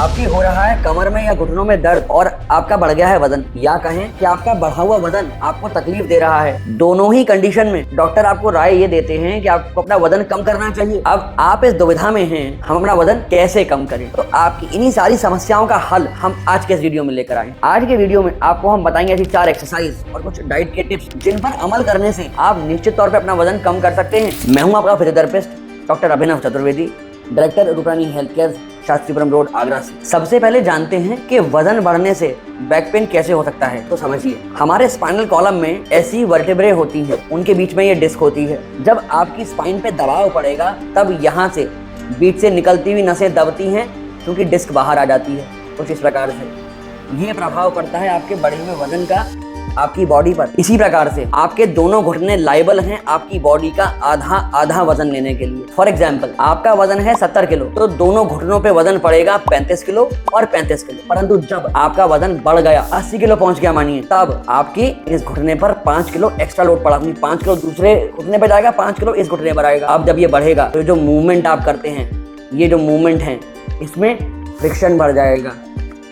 आपकी हो रहा है कमर में या घुटनों में दर्द और आपका बढ़ गया है वजन, या कहें कि आपका बढ़ा हुआ वजन आपको तकलीफ दे रहा है, दोनों ही कंडीशन में डॉक्टर आपको राय ये देते हैं कि आपको अपना वजन कम करना चाहिए। अब आप इस दुविधा में हैं, हम अपना वजन कैसे कम करें? तो आपकी इन्हीं सारी समस्याओं का हल हम आज के इस वीडियो में लेकर आए। आज के वीडियो में आपको हम बताएंगे ऐसी 4 एक्सरसाइज और कुछ डाइट के टिप्स जिन पर अमल करने से आप निश्चित तौर पर अपना वजन कम कर सकते हैं। मैं हूँ आपका physiotherapist doctor Abhinav Chaturvedi, director Rooprani health care, Shastripuram road, Agra से। सबसे पहले जानते हैं कि वजन बढ़ने से बैक पेन कैसे हो सकता है। तो समझिए, हमारे स्पाइनल कॉलम में ऐसी वर्टेब्रे होती हैं, उनके बीच में ये डिस्क होती है। जब आपकी स्पाइन पे दबाव पड़ेगा तब यहाँ से बीच से निकलती हुई नसें दबती हैं क्योंकि डिस्क बाहर आ जाती है। कुछ इस प्रकार से ये प्रभाव पड़ता है आपके बढ़े हुए वजन का आपकी बॉडी पर। इसी प्रकार से आपके दोनों घुटने लायबल हैं आपकी बॉडी का आधा वजन लेने के लिए। फॉर एग्जाम्पल, आपका वजन है 70 किलो, तो दोनों घुटनों पे वजन पड़ेगा 35 किलो और 35 किलो। परंतु जब आपका वजन बढ़ गया, 80 किलो पहुंच गया मानिए, तब आपकी इस घुटने पर 5 किलो एक्स्ट्रा लोड पड़ा। 5 किलो दूसरे घुटने पर जाएगा, 5 किलो इस घुटने पर आएगा। अब जब ये बढ़ेगा तो जो मूवमेंट आप करते हैं, ये जो मूवमेंट है, इसमें फ्रिक्शन बढ़ जाएगा।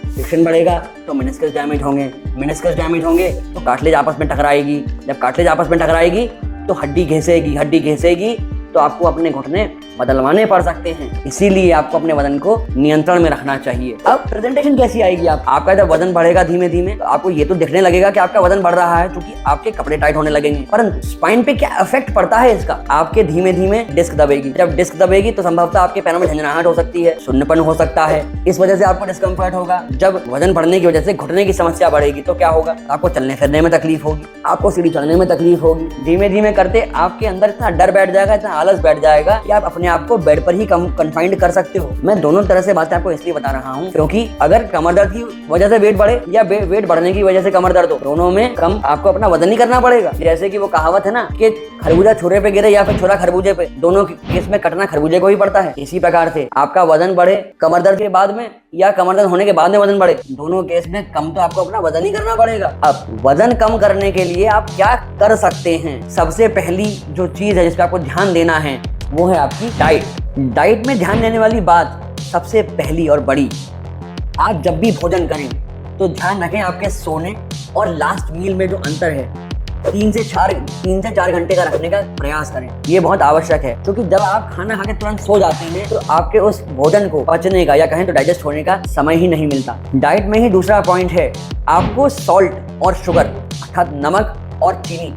फ्रिक्शन बढ़ेगा तो मेनिस्कस डैमेज होंगे, मेनिस्कस डैमेज होंगे तो कार्टिलेज आपस में टकराएगी। जब कार्टिलेज आपस में टकराएगी तो हड्डी घिसेगी तो आपको अपने घुटने बदलवाने पड़ सकते हैं। इसीलिए आपको अपने वजन को नियंत्रण में रखना चाहिए। अब प्रेजेंटेशन कैसी आएगी? आपका जब वजन बढ़ेगा धीमे धीमे तो आपको ये तो दिखने लगेगा कि आपका वजन बढ़ रहा है क्योंकि आपके कपड़े टाइट होने लगेंगे, परंतु स्पाइन पे क्या इफेक्ट पड़ता है इसका? आपके धीमे धीमे डिस्क दबेगी। जब डिस्क दबेगी तो संभवतः आपके पैरों में झंझनाहट हो सकती है, सुन्नपन हो सकता है, इस वजह से आपको डिस्कम्फर्ट होगा। जब वजन बढ़ने की वजह से घुटने की समस्या बढ़ेगी तो क्या होगा? आपको चलने फिरने में तकलीफ होगी, आपको सीढ़ी चढ़ने में तकलीफ होगी। धीमे धीमे करते आपके अंदर इतना डर बैठ जाएगा, इतना आलस बैठ जाएगा कि आप अपने आप को बेड पर ही कन्फाइंड कर सकते हो। मैं दोनों तरह से बातें आपको इसलिए बता रहा हूँ क्योंकि अगर कमर दर्द की वजह से वेट बढ़े या वेट बढ़ने की वजह से कमर दर्द हो, दोनों में कम आपको अपना वजन ही करना पड़ेगा। जैसे कि वो कहावत है ना कि खरबूजा छुरे पे गिरे या फिर छुरा खरबूजे पे, दोनों केस में कटना खरबूजे को ही पड़ता है। इसी प्रकार से आपका वजन बढ़े कमर दर्द के बाद में या कमर दर्द होने के बाद में वजन बढ़े, दोनों केस में कम तो आपको अपना वजन ही करना पड़ेगा। अब वजन कम करने के लिए आप क्या कर सकते हैं? सबसे पहली जो चीज है जिसका आपको ध्यान देना है वो है आपकी डाइट। डाइट में ध्यान देने वाली बात सबसे पहली और बड़ी, आप जब भी भोजन करें तो ध्यान रखें आपके सोने और लास्ट मील में जो अंतर है 3 से 4 घंटे का रखने का प्रयास करें। ये बहुत आवश्यक है क्योंकि जब आप खाना खा के तुरंत सो जाते हैं तो आपके उस भोजन को पचने का या कहें तो डाइजेस्ट होने का समय ही नहीं मिलता। डाइट में ही दूसरा पॉइंट है, आपको सॉल्ट और शुगर अर्थात नमक और चीनी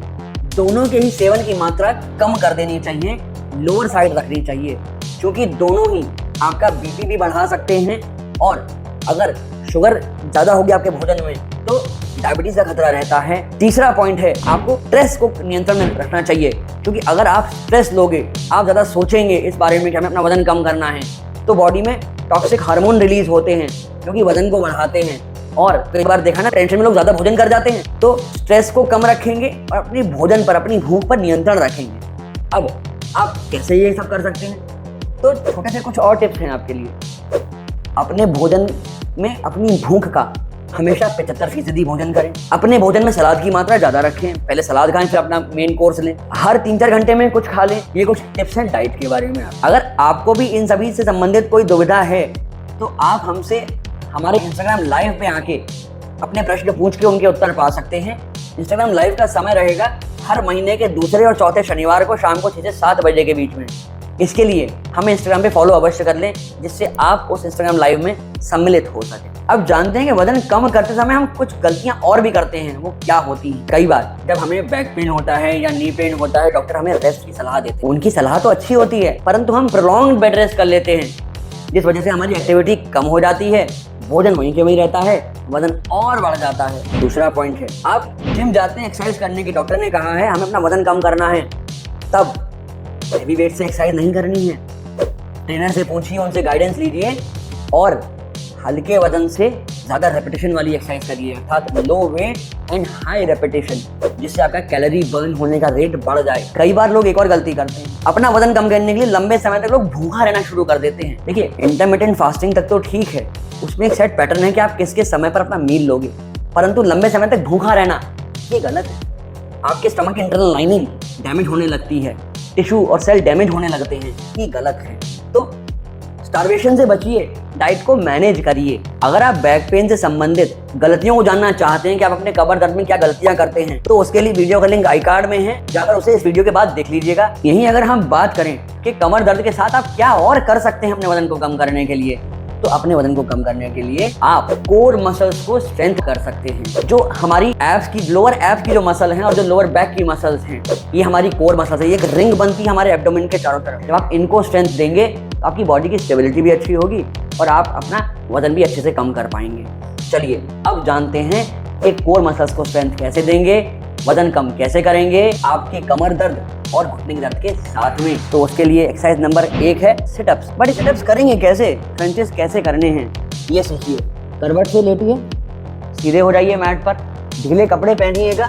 दोनों के ही सेवन की मात्रा कम कर देनी चाहिए, लोअर साइड रखनी चाहिए, क्योंकि दोनों ही आपका बीपी भी बढ़ा सकते हैं और अगर शुगर ज्यादा होगी आपके भोजन में तो डायबिटीज का खतरा रहता है। तीसरा पॉइंट है, आपको स्ट्रेस को नियंत्रण में रखना चाहिए, क्योंकि अगर आप स्ट्रेस लोगे, आप ज्यादा सोचेंगे इस बारे में कि हमें अपना वजन कम करना है, तो बॉडी में टॉक्सिक हार्मोन रिलीज होते हैं जो कि वजन को बढ़ाते हैं। और कई बार देखा ना, टेंशन में लोग ज्यादा भोजन कर जाते हैं, तो स्ट्रेस को कम रखेंगे और अपने भोजन पर, अपनी भूख पर नियंत्रण रखेंगे। अब आप कैसे ये सब कर सकते हैं? तो छोटे से कुछ और टिप्स हैं आपके लिए। अपने भोजन में अपनी भूख का हमेशा 75% भोजन करें। अपने भोजन में सलाद की मात्रा ज्यादा रखें, पहले सलाद खाएं फिर अपना मेन कोर्स लें। हर 3-4 घंटे में कुछ खा लें। ये कुछ टिप्स हैं डाइट के बारे में। अगर आपको भी इन सभी से संबंधित कोई दुविधा है तो आप हमसे हमारे इंस्टाग्राम लाइव पे आके अपने प्रश्न पूछ के उनके उत्तर पा सकते हैं। इंस्टाग्राम लाइव का समय रहेगा हर महीने के दूसरे और चौथे शनिवार को शाम को 6 से 7 बजे के बीच में। इसके लिए हमें इंस्टाग्राम पे फॉलो अवश्य कर लें जिससे आप उस इंस्टाग्राम लाइव में सम्मिलित हो सके। अब जानते हैं कि वजन कम करते समय हम कुछ गलतियां और भी करते हैं, वो क्या होती है? कई बार जब हमें बैक पेन होता है या नी पेन होता है, डॉक्टर हमें रेस्ट की सलाह देते हैं। उनकी सलाह तो अच्छी होती है, परंतु हम प्रोलॉन्ग्ड बेड रेस्ट कर लेते हैं जिस वजह से हमारी एक्टिविटी कम हो जाती है, भोजन वहीं के वहीं रहता है, वजन और बढ़ जाता है। दूसरा पॉइंट है, आप जिम जाते हैं एक्सरसाइज करने की, डॉक्टर ने कहा है हमें अपना वजन कम करना है, तब हैवी वेट से एक्सरसाइज नहीं करनी है। ट्रेनर से पूछिए, उनसे गाइडेंस लीजिए और हल्के वजन से ज्यादा रेपिटेशन वाली एक्सरसाइज करिए, अर्थात लो वेट एंड हाई रेपिटेशन, जिससे आपका कैलोरी बर्न होने का रेट बढ़ जाए। कई बार लोग एक और गलती करते हैं, अपना वजन कम करने के लिए लंबे समय तक लोग भूखा रहना शुरू कर देते हैं। देखिए, इंटरमिटेंट फास्टिंग तक तो ठीक है, उसमें एक सेट पैटर्न है कि आप किस किस समय पर अपना मील लोगे, परंतु लंबे समय तक भूखा रहना ये गलत है। आपके स्टमक इंटरनल लाइनिंग डैमेज होने लगती है, टिश्यू और सेल डैमेज होने लगते हैं, ये गलत है। तो स्टार्वेशन से बचिए, डाइट को मैनेज करिए। अगर आप बैक पेन से संबंधित गलतियों को जानना चाहते हैं कि आप अपने कमर दर्द में क्या गलतियां करते हैं, तो उसके लिए वीडियो का लिंक आई कार्ड में है, जाकर उसे इस वीडियो के बाद देख लीजिएगा। यहीं अगर हम बात करें कि कमर दर्द के साथ आप क्या और कर सकते हैं अपने वजन को कम करने के लिए, तो अपने वजन को कम करने के लिए आप कोर मसल्स को स्ट्रेंथ कर सकते हैं। जो हमारी एब्स की, लोअर एब्स की जो मसल हैं और जो लोअर बैक की मसल्स हैं, ये हमारी कोर मसल्स है। ये एक रिंग बनती है हमारे एब्डोमेन के चारों तरफ। जब आप इनको स्ट्रेंथ देंगे तो आपकी बॉडी की स्टेबिलिटी भी अच्छी होगी और आप अपना वजन भी अच्छे से कम कर पाएंगे। चलिए अब जानते हैं एक कोर मसल्स को स्ट्रेंथ कैसे देंगे, वजन कम कैसे करेंगे आपके कमर दर्द और घुटने के दर्द के साथ में। तो उसके लिए एक्सरसाइज नंबर 1 है सिटअप्स। बट सिटअप्स करेंगे कैसे, क्रंचेस कैसे करने हैं, ये सीखिए। करवट से लेटिए, सीधे हो जाइए मैट पर, ढीले कपड़े पहनिएगा,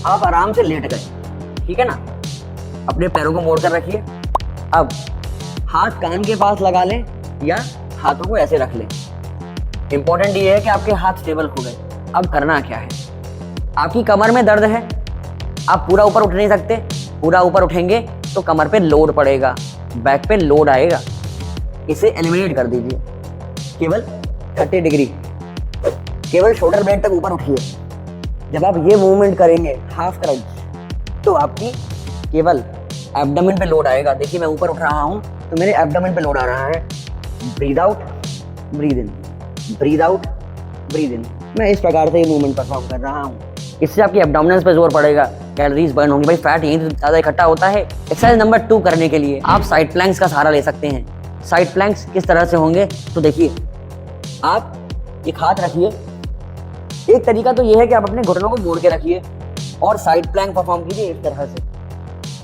आप आराम से लेट गए, ठीक है ना। अपने पैरों को मोड़ कर रखिए। अब हाथ कान के पास लगा लें या हाथों को ऐसे रख लें। इंपॉर्टेंट ये है कि आपके हाथ स्टेबल हो गए। अब करना क्या है, आपकी कमर में दर्द है, आप पूरा ऊपर उठ नहीं सकते, पूरा ऊपर उठेंगे तो कमर पे लोड पड़ेगा, बैक पे लोड आएगा। इसे एलिमिनेट कर दीजिए। केवल 30 डिग्री, केवल शोल्डर ब्लेड तक ऊपर उठिए। जब आप ये मूवमेंट करेंगे हाफ क्रंच, तो आपकी केवल एब्डोमेन पे लोड आएगा। देखिए मैं ऊपर उठ रहा हूँ तो मेरे एब्डोमेन पे लोड आ रहा है। Breathe out, breathe in, breathe out, breathe in. मैं इस प्रकार से ये मूवमेंट परफॉर्म कर रहा हूँ। इससे आपकी एब्डोमिनल्स पे जोर पड़ेगा, कैलोरीज बर्न होंगी। भाई फैट यहीं तो ज़्यादा इकट्ठा होता है। एक्सरसाइज नंबर 2 करने के लिए आप साइड प्लैंक्स का सहारा ले सकते हैं। साइड प्लैंक्स किस तरह से होंगे, तो देखिए आप एक हाथ रखिए। एक तरीका तो ये है कि आप अपने घुटनों को मोड़ के रखिए और साइड प्लैंक परफॉर्म कीजिए इस तरह से।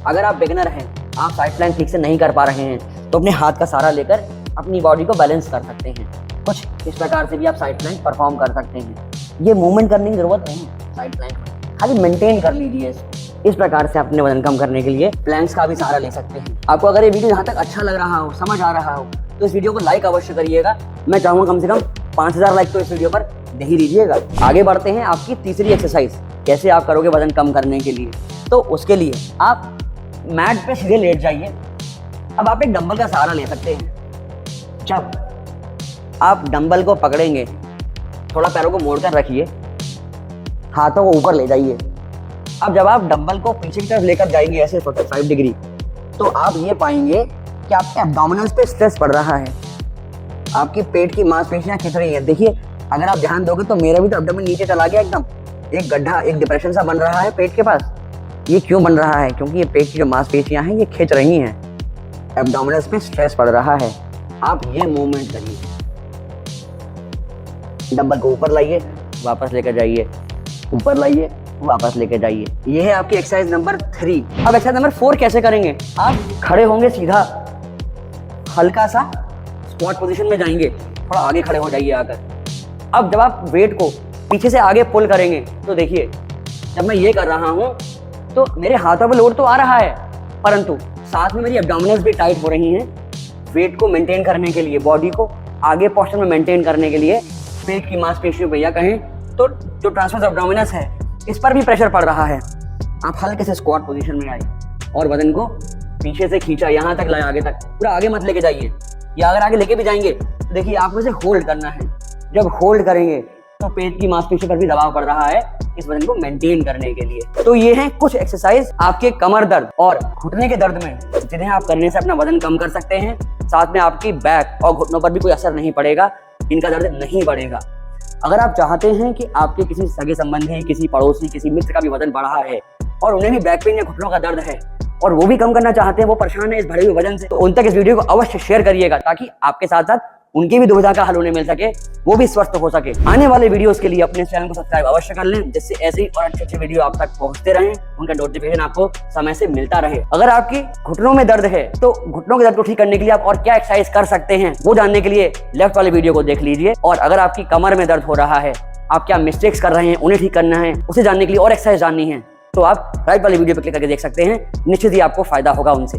अगर आप बिगिनर हैं, आप साइड प्लैंक ठीक से नहीं कर पा रहे हैं, तो अपने हाथ का सहारा लेकर अपनी बॉडी को बैलेंस कर सकते हैं। कुछ इस प्रकार से भी आप साइड प्लैंक परफॉर्म कर सकते हैं। ये मूवमेंट करने की जरूरत नहीं है साइड प्लैंक में, खाली मेंटेन कर लीजिए इसको। इस प्रकार से अपने वजन कम करने के लिए प्लैंक्स का भी सहारा ले सकते हैं। आपको अगर ये वीडियो यहाँ तक अच्छा लग रहा हो, समझ आ रहा हो, तो इस वीडियो को लाइक अवश्य करिएगा। मैं चाहूँगा कम से कम 5000 लाइक तो इस वीडियो पर दे ही दीजिएगा। आगे बढ़ते हैं आपकी तीसरी एक्सरसाइज, कैसे आप करोगे वजन कम करने के लिए। तो उसके लिए आप मैट पे सीधे लेट जाइए। अब आप एक डंबल का सहारा ले सकते हैं। जब आप डंबल को पकड़ेंगे, थोड़ा पैरों को मोड़ कर रखिए, हाथों को ऊपर ले जाइए। अब जब आप डंबल को पीछे की तरफ लेकर जाएंगे ऐसे 45 डिग्री, तो आप ये पाएंगे कि आपके एब्डोमिनल्स पे स्ट्रेस पड़ रहा है, आपकी पेट की मांसपेशियां खिंच रही हैं। देखिए अगर आप ध्यान दोगे तो मेरा भी तो एब्डोमेन नीचे चला गया एकदम, एक गड्ढा, एक डिप्रेशन सा बन रहा है पेट के पास। ये क्यों बन रहा है, क्योंकि ये पेट की जो मांसपेशियां हैं ये खिंच रही हैं, एब्डोमिनल्स पे स्ट्रेस पड़ रहा है। आप ये मूवमेंट करिए, डंबल को ऊपर लाइए, वापस लेकर जाइए, ऊपर लाइए, वापस लेकर जाइए। ये है आपकी एक्सरसाइज नंबर 3। अब एक्सरसाइज नंबर 4 कैसे करेंगे, आप खड़े होंगे सीधा, हल्का सा स्क्वाट पोजीशन में जाएंगे, थोड़ा आगे खड़े हो जाइए आकर। अब जब आप वेट को पीछे से आगे पुल करेंगे, तो देखिए जब मैं ये कर रहा हूँ तो मेरे हाथों पे लोड तो आ रहा है, परंतु साथ में मेरी एब्डोमिनल्स भी टाइट हो रही हैं। वेट को मेंटेन करने के लिए, बॉडी को आगे पोस्चर में मेंटेन करने के लिए पेट की मांसपेशियों पे या कहें तो जो ट्रांसवर्स एब्डोमिनस है इस पर भी प्रेशर पड़ रहा है। आप हल्के से स्क्वाट पोजीशन में आए और बदन को पीछे से खींचा, यहाँ तक लाया, आगे तक, पूरा आगे मत लेके जाइए, या अगर आगे लेके भी जाएंगे तो देखिए आपको इसे होल्ड करना है। जब होल्ड करेंगे तो पेट की मांसपेशियों पर भी दबाव पड़ रहा है इस वजन को मेंटेन करने के लिए। तो ये हैं कुछ एक्सरसाइज आपके कमर दर्द और घुटने के दर्द में, जिन्हें आप करने से अपना वजन कम कर सकते हैं। साथ में आपकी बैक और घुटनों पर भी कोई असर नहीं पड़ेगा, इनका दर्द नहीं बढ़ेगा। अगर आप चाहते हैं कि आपके किसी सगे संबंधी, किसी पड़ोसी, किसी मित्र का भी वजन बढ़ा है और उन्हें भी बैक पेन या घुटनों का दर्द है और वो भी कम करना चाहते हैं, वो परेशान है इस बढ़े हुए वजन से, तो उन तक इस वीडियो को अवश्य शेयर करिएगा, ताकि आपके साथ साथ उनकी भी दुविधा का हल उन्हें मिल सके, वो भी स्वस्थ हो सके। आने वाले वीडियोस के लिए अपने चैनल को सब्सक्राइब अवश्य कर लें, जिससे ऐसे ही और अच्छे वीडियो आप तक पहुंचते रहें, उनका नोटिफिकेशन आपको समय से मिलता रहे। अगर आपकी घुटनों में दर्द है तो घुटनों के दर्द को ठीक करने के लिए आप और क्या एक्सरसाइज कर सकते हैं, वो जानने के लिए लेफ्ट वाले वीडियो को देख लीजिए। और अगर आपकी कमर में दर्द हो रहा है, आप क्या मिस्टेक्स कर रहे हैं, उन्हें ठीक करना है, उसे जानने के लिए और एक्सरसाइज जाननी है, तो आप राइट वाले वीडियो पर क्लिक करके देख सकते हैं। निश्चित ही आपको फायदा होगा उनसे।